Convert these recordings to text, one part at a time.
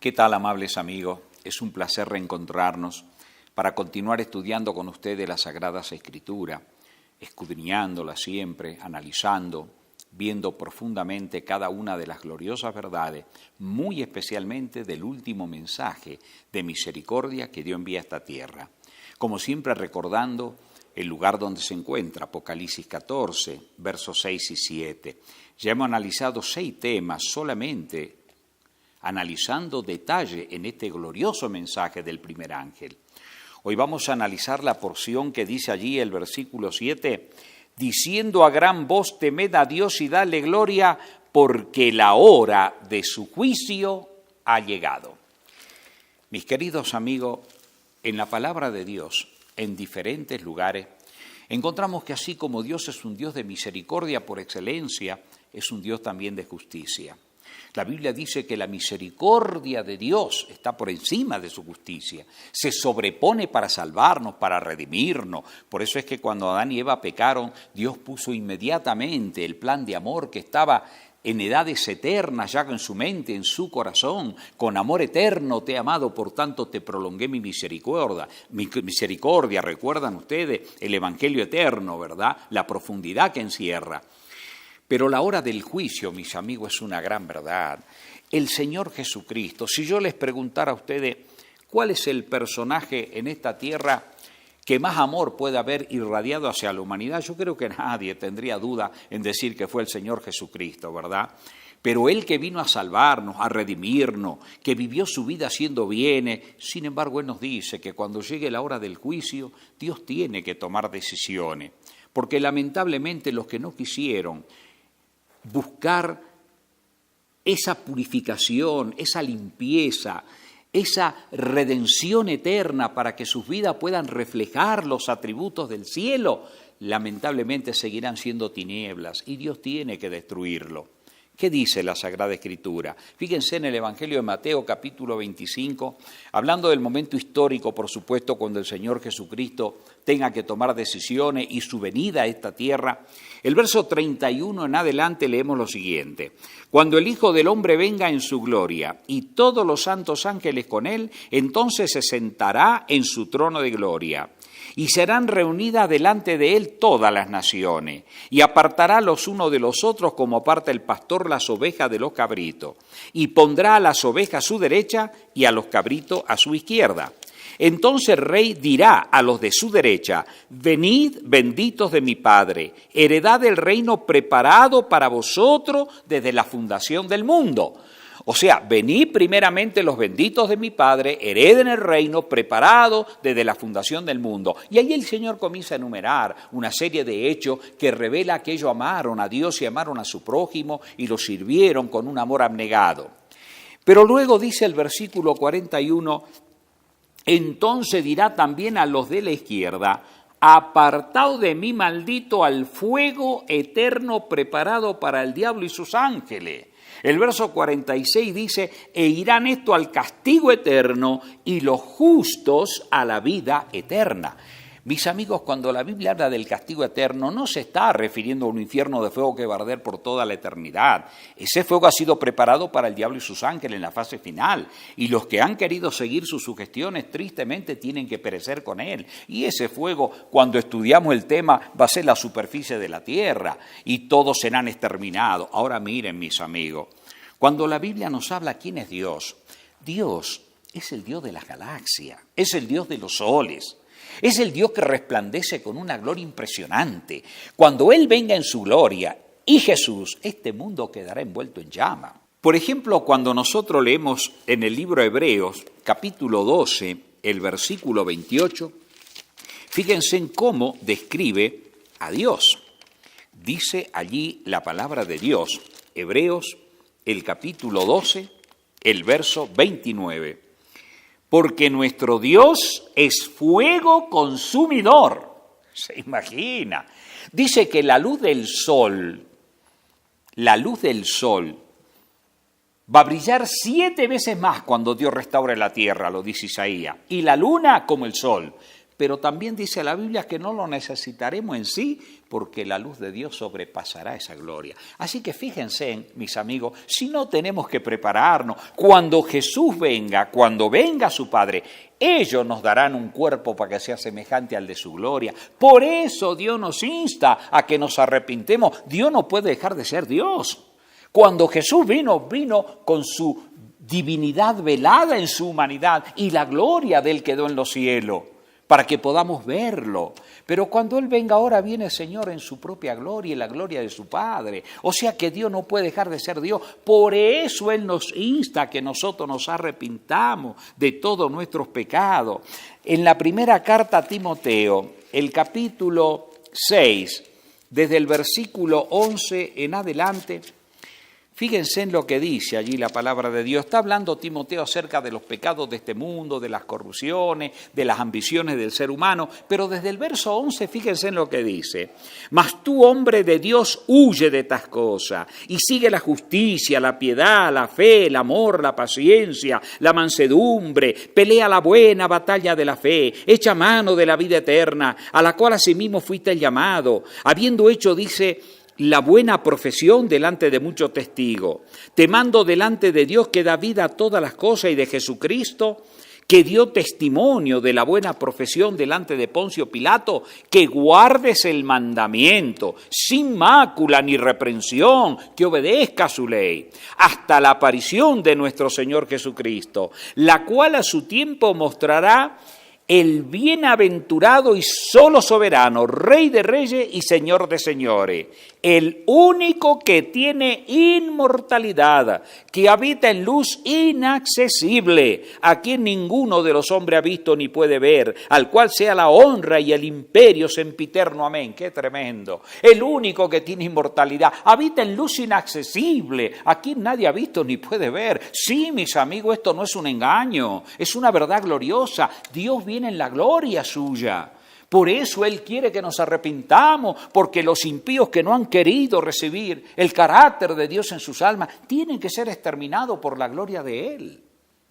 ¿Qué tal, amables amigos? Es un placer reencontrarnos para continuar estudiando con ustedes las Sagradas Escrituras, escudriñándolas siempre, analizando, viendo profundamente cada una de las gloriosas verdades, muy especialmente del último mensaje de misericordia que Dios envía a esta tierra. Como siempre recordando el lugar donde se encuentra, Apocalipsis 14, versos 6 y 7. Ya hemos analizado 6 temas solamente analizando detalle en este glorioso mensaje del primer ángel. Hoy vamos a analizar la porción que dice allí el versículo 7, diciendo a gran voz, temed a Dios y dale gloria, porque la hora de su juicio ha llegado. Mis queridos amigos, en la palabra de Dios, en diferentes lugares, encontramos que así como Dios es un Dios de misericordia por excelencia, es un Dios también de justicia. La Biblia dice que la misericordia de Dios está por encima de su justicia, se sobrepone para salvarnos, para redimirnos. Por eso es que cuando Adán y Eva pecaron, Dios puso inmediatamente el plan de amor que estaba en edades eternas ya en su mente, en su corazón. Con amor eterno te he amado, por tanto te prolongué mi misericordia. ¿Recuerdan ustedes el Evangelio eterno, verdad? La profundidad que encierra. Pero la hora del juicio, mis amigos, es una gran verdad. El Señor Jesucristo, si yo les preguntara a ustedes cuál es el personaje en esta tierra que más amor puede haber irradiado hacia la humanidad, yo creo que nadie tendría duda en decir que fue el Señor Jesucristo, ¿verdad? Pero Él que vino a salvarnos, a redimirnos, que vivió su vida haciendo bienes, sin embargo Él nos dice que cuando llegue la hora del juicio, Dios tiene que tomar decisiones, porque lamentablemente los que no quisieron buscar esa purificación, esa limpieza, esa redención eterna para que sus vidas puedan reflejar los atributos del cielo, lamentablemente seguirán siendo tinieblas y Dios tiene que destruirlo. ¿Qué dice la Sagrada Escritura? Fíjense en el Evangelio de Mateo, capítulo 25, hablando del momento histórico, por supuesto, cuando el Señor Jesucristo tenga que tomar decisiones y su venida a esta tierra. El verso 31 en adelante leemos lo siguiente. Cuando el Hijo del Hombre venga en su gloria y todos los santos ángeles con él, entonces se sentará en su trono de gloria. Y serán reunidas delante de él todas las naciones, y apartará los unos de los otros como aparta el pastor las ovejas de los cabritos, y pondrá a las ovejas a su derecha y a los cabritos a su izquierda. Entonces el rey dirá a los de su derecha, venid benditos de mi Padre, heredad del reino preparado para vosotros desde la fundación del mundo. O sea, venid primeramente los benditos de mi Padre, hereden el reino preparado desde la fundación del mundo. Y ahí el Señor comienza a enumerar una serie de hechos que revela que ellos amaron a Dios y amaron a su prójimo y lo sirvieron con un amor abnegado. Pero luego dice el versículo 41, entonces dirá también a los de la izquierda, apartaos de mí, maldito, al fuego eterno preparado para el diablo y sus ángeles. El verso 46 dice, e irán esto al castigo eterno y los justos a la vida eterna. Mis amigos, cuando la Biblia habla del castigo eterno, no se está refiriendo a un infierno de fuego que va a arder por toda la eternidad. Ese fuego ha sido preparado para el diablo y sus ángeles en la fase final. Y los que han querido seguir sus sugestiones, tristemente tienen que perecer con él. Y ese fuego, cuando estudiamos el tema, va a ser la superficie de la tierra. Y todos serán exterminados. Ahora miren, mis amigos, cuando la Biblia nos habla quién es Dios, Dios es el Dios de las galaxias, es el Dios de los soles. Es el Dios que resplandece con una gloria impresionante. Cuando Él venga en su gloria y Jesús, este mundo quedará envuelto en llama. Por ejemplo, cuando nosotros leemos en el libro de Hebreos, capítulo 12, el versículo 28, fíjense en cómo describe a Dios. Dice allí la palabra de Dios, Hebreos, el capítulo 12, el verso 29. Porque nuestro Dios es fuego consumidor. ¿Se imagina? Dice que la luz del sol va a brillar 7 veces más cuando Dios restaure la tierra, lo dice Isaías. Y la luna como el sol. pero también dice la Biblia que no lo necesitaremos en sí, porque la luz de Dios sobrepasará esa gloria. Así que fíjense, mis amigos, si no tenemos que prepararnos, cuando Jesús venga, cuando venga su Padre, ellos nos darán un cuerpo para que sea semejante al de su gloria. Por eso Dios nos insta a que nos arrepintemos. Dios no puede dejar de ser Dios. Cuando Jesús vino con su divinidad velada en su humanidad y la gloria de Él quedó en los cielos, para que podamos verlo. Pero cuando Él venga ahora, viene el Señor en su propia gloria y la gloria de su Padre. O sea que Dios no puede dejar de ser Dios. Por eso Él nos insta a que nosotros nos arrepintamos de todos nuestros pecados. En la primera carta a Timoteo, el capítulo 6, desde el versículo 11 en adelante, fíjense en lo que dice allí la palabra de Dios. Está hablando Timoteo acerca de los pecados de este mundo, de las corrupciones, de las ambiciones del ser humano, pero desde el verso 11 fíjense en lo que dice. Mas tú, hombre de Dios, huye de estas cosas y sigue la justicia, la piedad, la fe, el amor, la paciencia, la mansedumbre, pelea la buena batalla de la fe, echa mano de la vida eterna, a la cual asimismo fuiste llamado, habiendo hecho, dice, la buena profesión delante de muchos testigos. Te mando delante de Dios que da vida a todas las cosas y de Jesucristo, que dio testimonio de la buena profesión delante de Poncio Pilato, que guardes el mandamiento, sin mácula ni reprensión, que obedezca su ley, hasta la aparición de nuestro Señor Jesucristo, la cual a su tiempo mostrará el bienaventurado y solo soberano, Rey de reyes y Señor de señores, el único que tiene inmortalidad, que habita en luz inaccesible, a quien ninguno de los hombres ha visto ni puede ver, al cual sea la honra y el imperio sempiterno. Amén. ¡Qué tremendo! El único que tiene inmortalidad, habita en luz inaccesible, a quien nadie ha visto ni puede ver. Sí, mis amigos, esto no es un engaño, es una verdad gloriosa. Dios viene en la gloria suya. Por eso Él quiere que nos arrepintamos, porque los impíos que no han querido recibir el carácter de Dios en sus almas tienen que ser exterminados por la gloria de Él.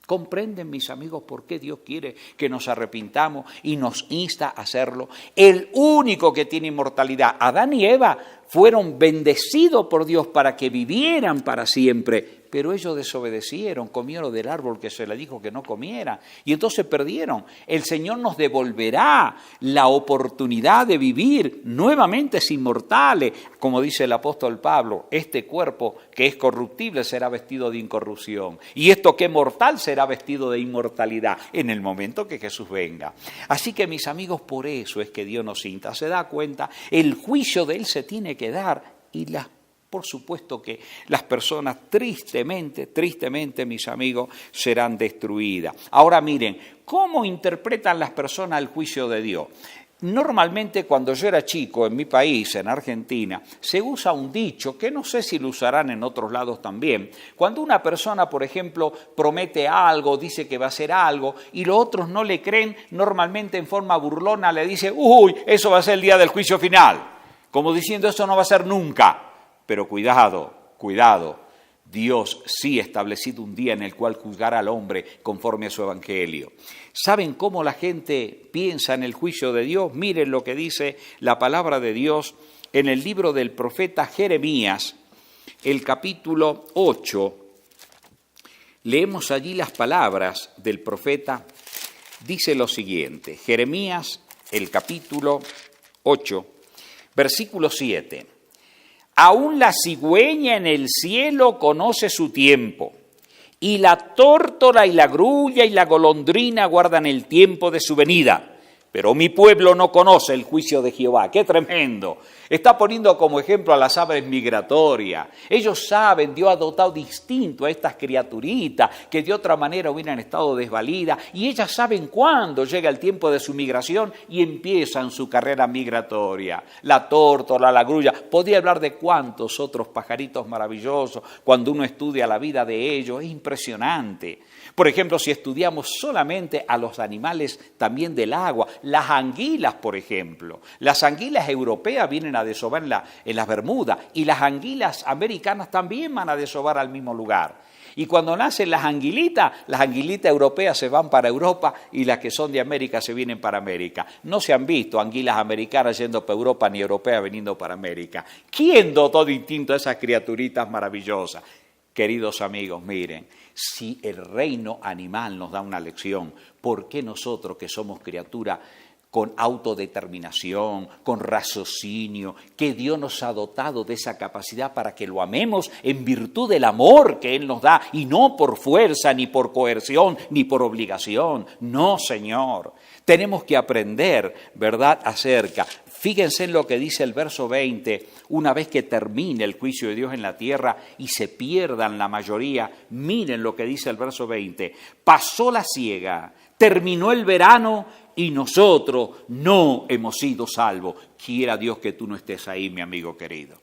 ¿Comprenden, mis amigos, por qué Dios quiere que nos arrepintamos y nos insta a hacerlo? El único que tiene inmortalidad, Adán y Eva, fueron bendecidos por Dios para que vivieran para siempre, pero ellos desobedecieron, comieron del árbol que se les dijo que no comieran, y entonces perdieron. El Señor nos devolverá la oportunidad de vivir nuevamente inmortales, como dice el apóstol Pablo, este cuerpo que es corruptible será vestido de incorrupción, y esto que es mortal será vestido de inmortalidad en el momento que Jesús venga. Así que, mis amigos, por eso es que Dios nos insta, se da cuenta, el juicio de Él se tiene que dar, y por supuesto que las personas tristemente, mis amigos, serán destruidas. Ahora miren, ¿cómo interpretan las personas el juicio de Dios? Normalmente cuando yo era chico en mi país, en Argentina, se usa un dicho que no sé si lo usarán en otros lados también. Cuando una persona, por ejemplo, promete algo, dice que va a hacer algo y los otros no le creen, normalmente en forma burlona le dice, uy, eso va a ser el día del juicio final. Como diciendo, eso no va a ser nunca. Pero cuidado, Dios sí ha establecido un día en el cual juzgará al hombre conforme a su evangelio. ¿Saben cómo la gente piensa en el juicio de Dios? Miren lo que dice la palabra de Dios en el libro del profeta Jeremías, el capítulo 8. Leemos allí las palabras del profeta. Dice lo siguiente, Jeremías, el capítulo 8, versículo 7. Aún la cigüeña en el cielo conoce su tiempo, y la tórtola y la grulla y la golondrina guardan el tiempo de su venida. Pero mi pueblo no conoce el juicio de Jehová. ¡Qué tremendo! Está poniendo como ejemplo a las aves migratorias. Ellos saben, Dios ha dotado distinto a estas criaturitas que de otra manera hubieran estado desvalidas, y ellas saben cuándo llega el tiempo de su migración y empiezan su carrera migratoria. La tórtola, la grulla, podría hablar de cuántos otros pajaritos maravillosos. Cuando uno estudia la vida de ellos, es impresionante. Por ejemplo, si estudiamos solamente a los animales también del agua, las anguilas, por ejemplo. Las anguilas europeas vienen a desovar en las Bermudas y las anguilas americanas también van a desovar al mismo lugar. Y cuando nacen las anguilitas europeas se van para Europa y las que son de América se vienen para América. No se han visto anguilas americanas yendo para Europa ni europeas viniendo para América. ¿Quién dotó de instinto a esas criaturitas maravillosas? Queridos amigos, miren, si el reino animal nos da una lección, ¿por qué nosotros que somos criaturas con autodeterminación, con raciocinio, que Dios nos ha dotado de esa capacidad para que lo amemos en virtud del amor que Él nos da y no por fuerza, ni por coerción, ni por obligación? No, Señor. Tenemos que aprender, ¿verdad?, acerca. Fíjense en lo que dice el verso 20, una vez que termine el juicio de Dios en la tierra y se pierdan la mayoría, miren lo que dice el verso 20. Pasó la siega, terminó el verano y nosotros no hemos sido salvos. Quiera Dios que tú no estés ahí, mi amigo querido.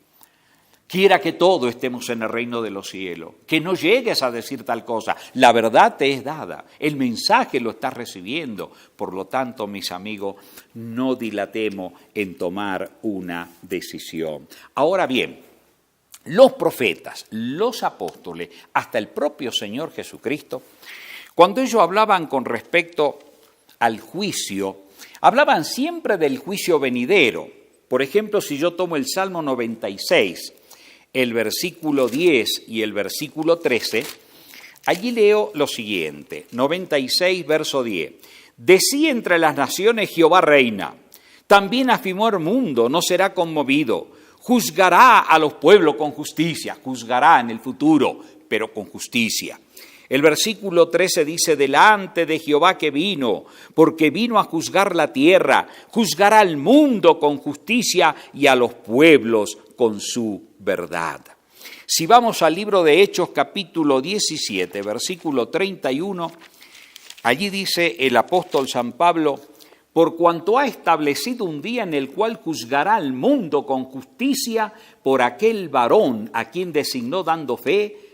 Quiera que todos estemos en el reino de los cielos, que no llegues a decir tal cosa. La verdad te es dada, el mensaje lo estás recibiendo. Por lo tanto, mis amigos, no dilatemos en tomar una decisión. Ahora bien, los profetas, los apóstoles, hasta el propio Señor Jesucristo, cuando ellos hablaban con respecto al juicio, hablaban siempre del juicio venidero. Por ejemplo, si yo tomo el Salmo 96, el versículo 10 y el versículo 13, allí leo lo siguiente, 96, verso 10. Decía entre las naciones Jehová reina, también afirmó el mundo, no será conmovido, juzgará a los pueblos con justicia, juzgará en el futuro, pero con justicia. El versículo 13 dice, delante de Jehová que vino, porque vino a juzgar la tierra, juzgará al mundo con justicia y a los pueblos con su verdad. Si vamos al libro de Hechos, capítulo 17, versículo 31, allí dice el apóstol San Pablo, por cuanto ha establecido un día en el cual juzgará al mundo con justicia por aquel varón a quien designó dando fe,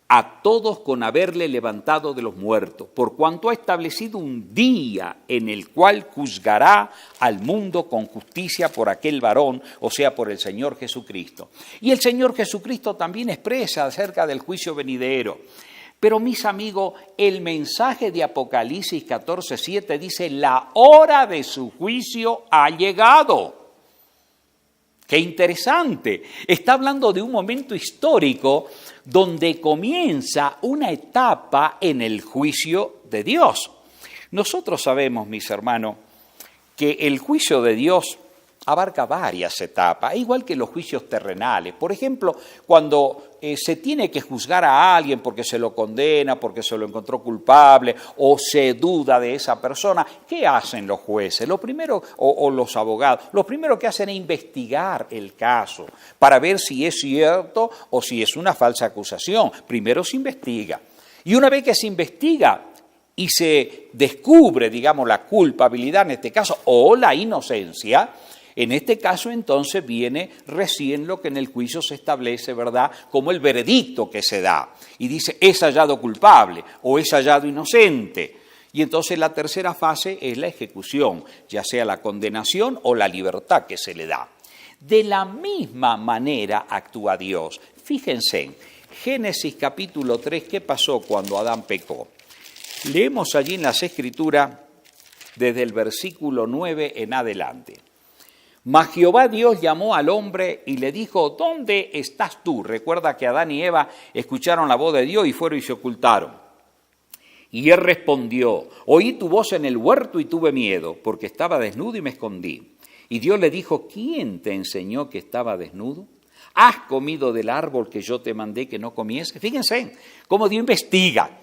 a todos con haberle levantado de los muertos, por cuanto ha establecido un día en el cual juzgará al mundo con justicia por aquel varón, o sea, por el Señor Jesucristo. Y el Señor Jesucristo también expresa acerca del juicio venidero. Pero mis amigos, el mensaje de Apocalipsis 14:7 dice, la hora de su juicio ha llegado. ¡Qué interesante! Está hablando de un momento histórico donde comienza una etapa en el juicio de Dios. Nosotros sabemos, mis hermanos, que el juicio de Dios abarca varias etapas, igual que los juicios terrenales. Por ejemplo, cuando se tiene que juzgar a alguien porque se lo condena, porque se lo encontró culpable o se duda de esa persona, ¿qué hacen los jueces? Lo primero, o los abogados, lo primero que hacen es investigar el caso para ver si es cierto o si es una falsa acusación. Primero se investiga. Y una vez que se investiga y se descubre, digamos, la culpabilidad en este caso o la inocencia, en este caso, entonces, viene recién lo que en el juicio se establece, ¿verdad?, como el veredicto que se da. Y dice, es hallado culpable o es hallado inocente. Y entonces la tercera fase es la ejecución, ya sea la condenación o la libertad que se le da. De la misma manera actúa Dios. Fíjense, Génesis capítulo 3, ¿qué pasó cuando Adán pecó? Leemos allí en las Escrituras desde el versículo 9 en adelante. Mas Jehová Dios llamó al hombre y le dijo, ¿dónde estás tú? Recuerda que Adán y Eva escucharon la voz de Dios y fueron y se ocultaron. Y él respondió, oí tu voz en el huerto y tuve miedo, porque estaba desnudo y me escondí. Y Dios le dijo, ¿quién te enseñó que estaba desnudo? ¿Has comido del árbol que yo te mandé que no comiese? Fíjense cómo Dios investiga.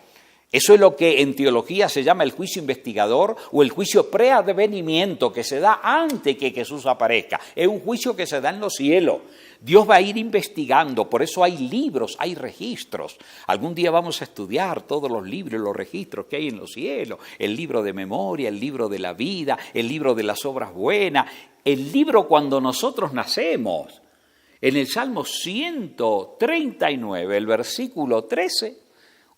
Eso es lo que en teología se llama el juicio investigador o el juicio preadvenimiento que se da antes que Jesús aparezca. Es un juicio que se da en los cielos. Dios va a ir investigando, por eso hay libros, hay registros. Algún día vamos a estudiar todos los libros, los registros que hay en los cielos. El libro de memoria, el libro de la vida, el libro de las obras buenas, el libro cuando nosotros nacemos. En el Salmo 139, el versículo 13,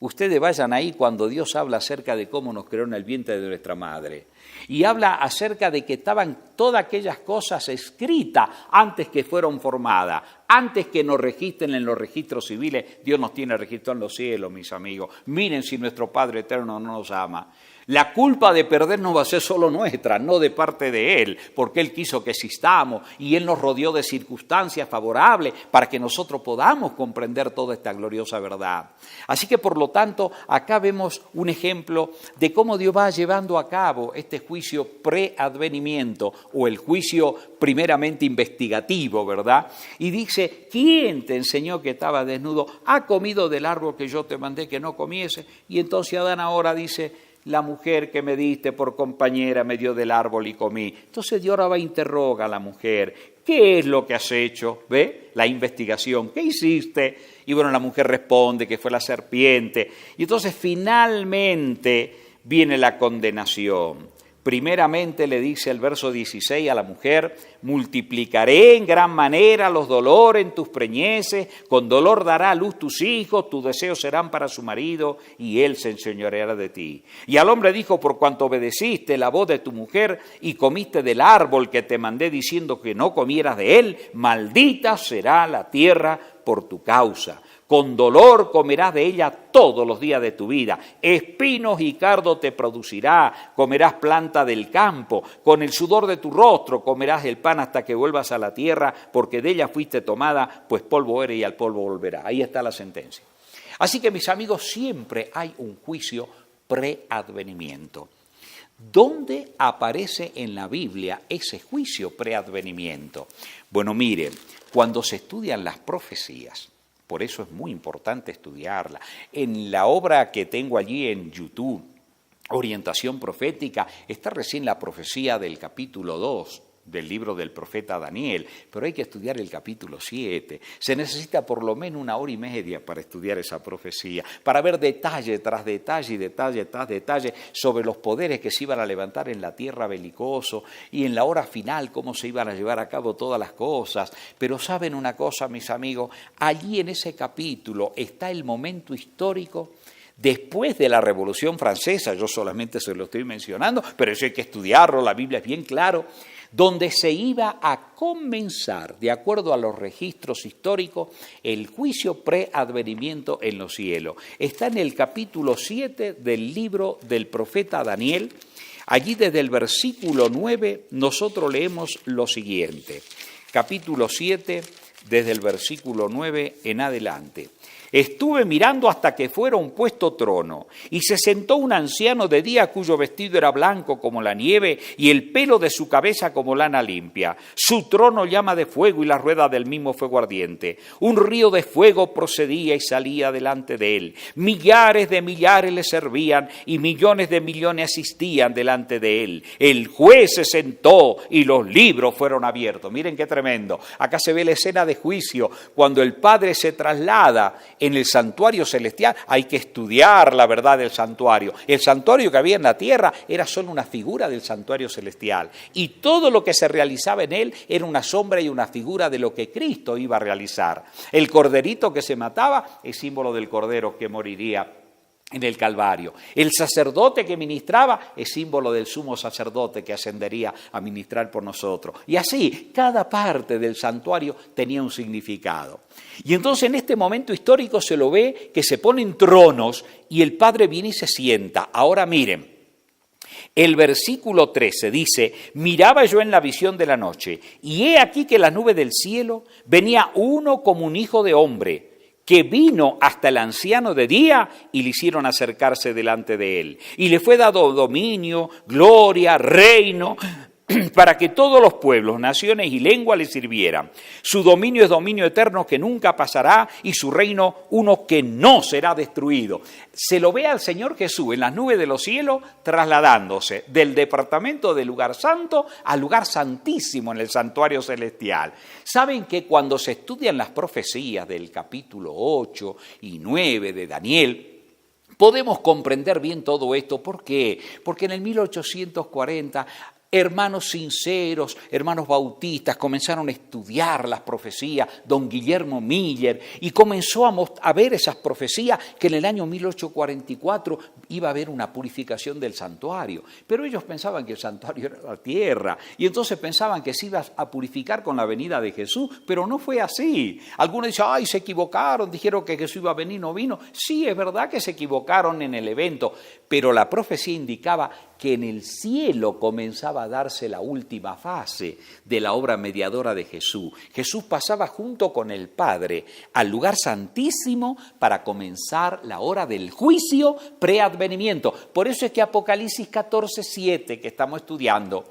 Ustedes vayan ahí cuando Dios habla acerca de cómo nos creó en el vientre de nuestra madre. Y habla acerca de que estaban todas aquellas cosas escritas antes que fueron formadas, antes que nos registren en los registros civiles. Dios nos tiene registrado en los cielos, mis amigos. Miren si nuestro Padre Eterno no nos ama. La culpa de perdernos va a ser solo nuestra, no de parte de Él, porque Él quiso que existamos y Él nos rodeó de circunstancias favorables para que nosotros podamos comprender toda esta gloriosa verdad. Así que, por lo tanto, acá vemos un ejemplo de cómo Dios va llevando a cabo este juicio preadvenimiento o el juicio primeramente investigativo, ¿verdad? Y dice, ¿quién te enseñó que estaba desnudo? ¿Ha comido del árbol que yo te mandé que no comiese? Y entonces Adán ahora dice, la mujer que me diste por compañera me dio del árbol y comí. Entonces Dios ahora va a interrogar a la mujer, ¿qué es lo que has hecho? ¿Ve? La investigación, ¿qué hiciste? Y bueno, la mujer responde que fue la serpiente. Y entonces finalmente viene la condenación. Primeramente le dice el verso 16 a la mujer, multiplicaré en gran manera los dolores en tus preñeces, con dolor dará a luz tus hijos, tus deseos serán para su marido y él se enseñoreará de ti. Y al hombre dijo, por cuanto obedeciste la voz de tu mujer y comiste del árbol que te mandé diciendo que no comieras de él, maldita será la tierra por tu causa. Con dolor comerás de ella todos los días de tu vida. Espinos y cardo te producirá, comerás planta del campo. Con el sudor de tu rostro comerás el pan hasta que vuelvas a la tierra, porque de ella fuiste tomada, pues polvo eres y al polvo volverás. Ahí está la sentencia. Así que, mis amigos, siempre hay un juicio preadvenimiento. ¿Dónde aparece en la Biblia ese juicio preadvenimiento? Bueno, miren, cuando se estudian las profecías, por eso es muy importante estudiarla. En la obra que tengo allí en YouTube, Orientación Profética, está recién la profecía del capítulo 2 del libro del profeta Daniel, pero hay que estudiar el capítulo 7. Se necesita por lo menos 1 hora y media para estudiar esa profecía, para ver detalle tras detalle y detalle tras detalle sobre los poderes que se iban a levantar en la tierra belicoso y en la hora final cómo se iban a llevar a cabo todas las cosas. Pero ¿saben una cosa, mis amigos? Allí en ese capítulo está el momento histórico después de la Revolución Francesa. Yo solamente se lo estoy mencionando, pero eso hay que estudiarlo, la Biblia es bien claro, donde se iba a comenzar, de acuerdo a los registros históricos, el juicio preadvenimiento en los cielos. Está en el capítulo 7 del libro del profeta Daniel. Allí desde el versículo 9 nosotros leemos lo siguiente. Capítulo 7, desde el versículo 9 en adelante. Estuve mirando hasta que fuera un puesto trono, y se sentó un anciano de día cuyo vestido era blanco como la nieve, y el pelo de su cabeza como lana limpia. Su trono llama de fuego y las ruedas del mismo fuego ardiente. Un río de fuego procedía y salía delante de él. Millares de millares le servían, y millones de millones asistían delante de él. El juez se sentó y los libros fueron abiertos. Miren qué tremendo. Acá se ve la escena de juicio, cuando el Padre se traslada en el santuario celestial. Hay que estudiar la verdad del santuario. El santuario que había en la tierra era solo una figura del santuario celestial. Y todo lo que se realizaba en él era una sombra y una figura de lo que Cristo iba a realizar. El corderito que se mataba es símbolo del cordero que moriría en el Calvario. El sacerdote que ministraba es símbolo del sumo sacerdote que ascendería a ministrar por nosotros. Y así, cada parte del santuario tenía un significado. Y entonces en este momento histórico se lo ve que se ponen tronos y el Padre viene y se sienta. Ahora miren, el versículo 13 dice, miraba yo en la visión de la noche, y he aquí que en la nube del cielo venía uno como un hijo de hombre, que vino hasta el anciano de día y le hicieron acercarse delante de él. Y le fue dado dominio, gloria, reino, para que todos los pueblos, naciones y lenguas le sirvieran. Su dominio es dominio eterno que nunca pasará y su reino uno que no será destruido. Se lo ve al Señor Jesús en las nubes de los cielos trasladándose del departamento del lugar santo al lugar santísimo en el santuario celestial. ¿Saben que cuando se estudian las profecías del capítulo 8 y 9 de Daniel, podemos comprender bien todo esto? ¿Por qué? Porque en el 1840 hermanos sinceros, hermanos bautistas, comenzaron a estudiar las profecías, don Guillermo Miller, y comenzó a ver esas profecías que en el año 1844 iba a haber una purificación del santuario. Pero ellos pensaban que el santuario era la tierra, y entonces pensaban que se iba a purificar con la venida de Jesús, pero no fue así. Algunos dicen, ay, se equivocaron, dijeron que Jesús iba a venir, no vino. Sí, es verdad que se equivocaron en el evento, pero la profecía indicaba que en el cielo comenzaba a darse la última fase de la obra mediadora de Jesús. Jesús pasaba junto con el Padre al lugar santísimo para comenzar la hora del juicio preadvenimiento. Por eso es que Apocalipsis 14:7, que estamos estudiando,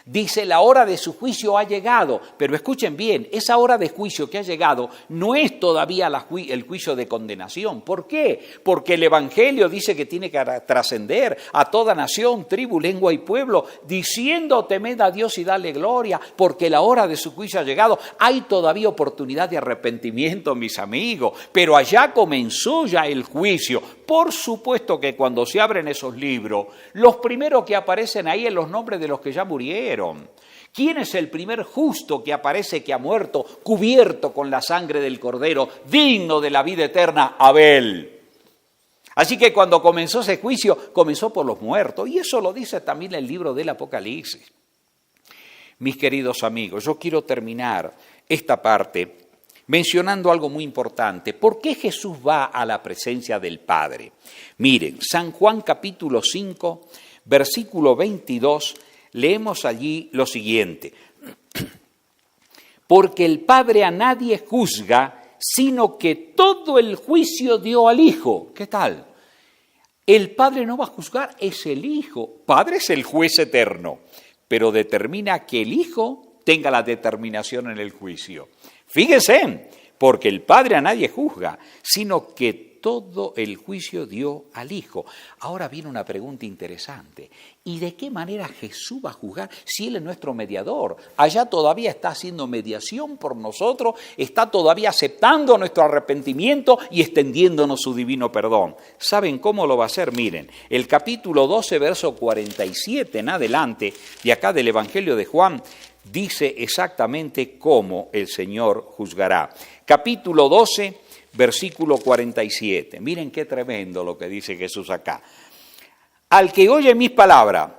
dice, la hora de su juicio ha llegado, pero escuchen bien, esa hora de juicio que ha llegado no es todavía el juicio de condenación. ¿Por qué? Porque el Evangelio dice que tiene que trascender a toda nación, tribu, lengua y pueblo, diciendo, temed a Dios y dale gloria, porque la hora de su juicio ha llegado. Hay todavía oportunidad de arrepentimiento, mis amigos, pero allá comenzó ya el juicio. Por supuesto que cuando se abren esos libros, los primeros que aparecen ahí son los nombres de los que ya murieron. ¿Quién es el primer justo que aparece que ha muerto, cubierto con la sangre del Cordero, digno de la vida eterna? Abel. Así que cuando comenzó ese juicio, comenzó por los muertos, y eso lo dice también el libro del Apocalipsis. Mis queridos amigos, yo quiero terminar esta parte mencionando algo muy importante. ¿Por qué Jesús va a la presencia del Padre? Miren, San Juan capítulo 5, versículo 22, leemos allí lo siguiente. Porque el Padre a nadie juzga, sino que todo el juicio dio al Hijo. ¿Qué tal? El Padre no va a juzgar, es el Hijo. Padre es el juez eterno, pero determina que el Hijo tenga la determinación en el juicio. Fíjense, porque el Padre a nadie juzga, sino que todo el juicio dio al Hijo. Ahora viene una pregunta interesante. ¿Y de qué manera Jesús va a juzgar si Él es nuestro mediador? Allá todavía está haciendo mediación por nosotros, está todavía aceptando nuestro arrepentimiento y extendiéndonos su divino perdón. ¿Saben cómo lo va a hacer? Miren, el capítulo 12, verso 47 en adelante, de acá del Evangelio de Juan, dice exactamente cómo el Señor juzgará. Capítulo 12, versículo 47. Miren qué tremendo lo que dice Jesús acá. Al que oye mis palabras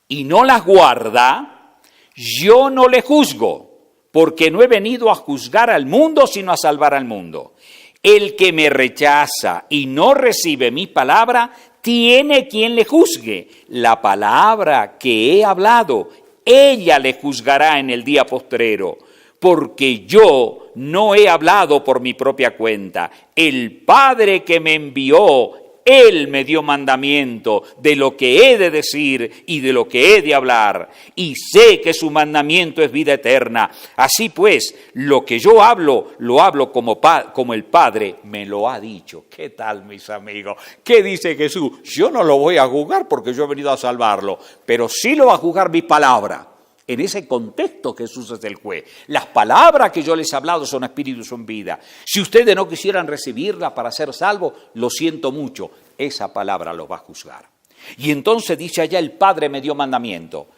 y no las guarda, yo no le juzgo, porque no he venido a juzgar al mundo, sino a salvar al mundo. El que me rechaza y no recibe mi palabra, tiene quien le juzgue. La palabra que he hablado, ella le juzgará en el día postrero, porque yo no he hablado por mi propia cuenta. El Padre que me envió, Él me dio mandamiento de lo que he de decir y de lo que he de hablar, y sé que su mandamiento es vida eterna. Así pues, lo que yo hablo, lo hablo como el Padre me lo ha dicho. ¿Qué tal, mis amigos? ¿Qué dice Jesús? Yo no lo voy a juzgar porque yo he venido a salvarlo, pero sí lo va a juzgar mi palabra. En ese contexto Jesús es el juez. Las palabras que yo les he hablado son espíritu y son vida. Si ustedes no quisieran recibirla para ser salvos, lo siento mucho, esa palabra los va a juzgar. Y entonces dice allá, el Padre me dio mandamiento.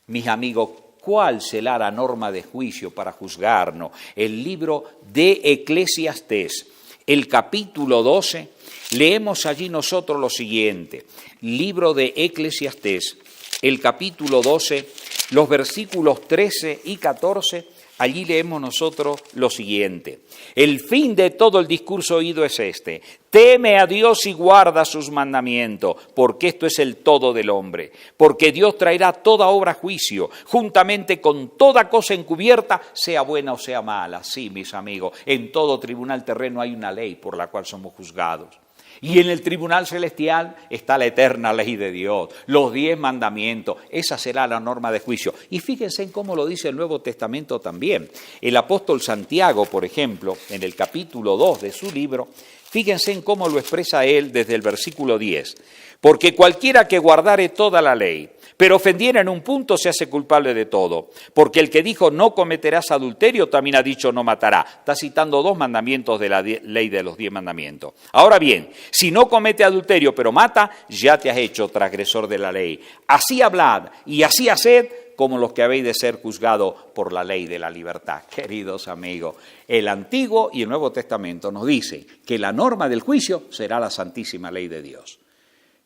Mis amigos, ¿cuál será la norma de juicio para juzgarnos? El libro de Eclesiastés, el capítulo 12, leemos allí nosotros lo siguiente. Libro de Eclesiastés, el capítulo 12, los versículos 13 y 14, allí leemos nosotros lo siguiente. El fin de todo el discurso oído es este: teme a Dios y guarda sus mandamientos, porque esto es el todo del hombre. Porque Dios traerá toda obra a juicio, juntamente con toda cosa encubierta, sea buena o sea mala. Sí, mis amigos, en todo tribunal terreno hay una ley por la cual somos juzgados. Y en el tribunal celestial está la eterna ley de Dios, los 10 mandamientos. Esa será la norma de juicio. Y fíjense en cómo lo dice el Nuevo Testamento también. El apóstol Santiago, por ejemplo, en el capítulo 2 de su libro, Fíjense en cómo lo expresa él desde el versículo 10. Porque cualquiera que guardare toda la ley, pero ofendiera en un punto, se hace culpable de todo. Porque el que dijo no cometerás adulterio, también ha dicho no matará. Está citando 2 mandamientos de la ley de los 10 mandamientos. Ahora bien, si no comete adulterio, pero mata, ya te has hecho transgresor de la ley. Así hablad y así haced, como los que habéis de ser juzgados por la ley de la libertad. Queridos amigos, el Antiguo y el Nuevo Testamento nos dicen que la norma del juicio será la santísima ley de Dios.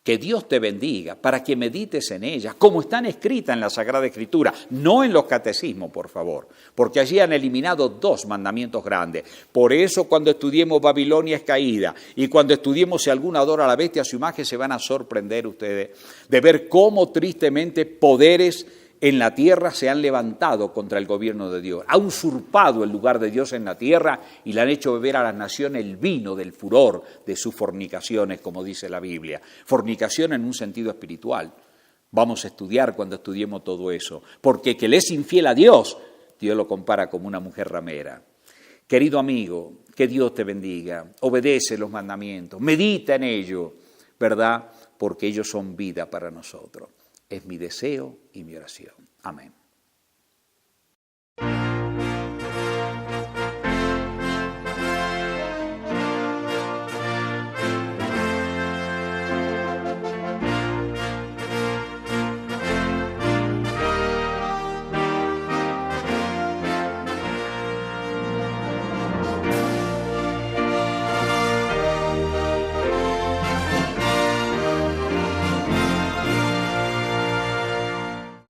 Que Dios te bendiga para que medites en ellas, como están escritas en la Sagrada Escritura, no en los catecismos, por favor, porque allí han eliminado 2 mandamientos grandes. Por eso cuando estudiemos Babilonia es caída y cuando estudiemos si alguno adora a la bestia a su imagen, se van a sorprender ustedes de ver cómo tristemente poderes en la tierra se han levantado contra el gobierno de Dios, ha usurpado el lugar de Dios en la tierra y le han hecho beber a las naciones el vino del furor de sus fornicaciones, como dice la Biblia. Fornicación en un sentido espiritual. Vamos a estudiar cuando estudiemos todo eso, porque que le es infiel a Dios, Dios lo compara como una mujer ramera. Querido amigo, que Dios te bendiga, obedece los mandamientos, medita en ellos, ¿verdad? Porque ellos son vida para nosotros. Es mi deseo y mi oración. Amén.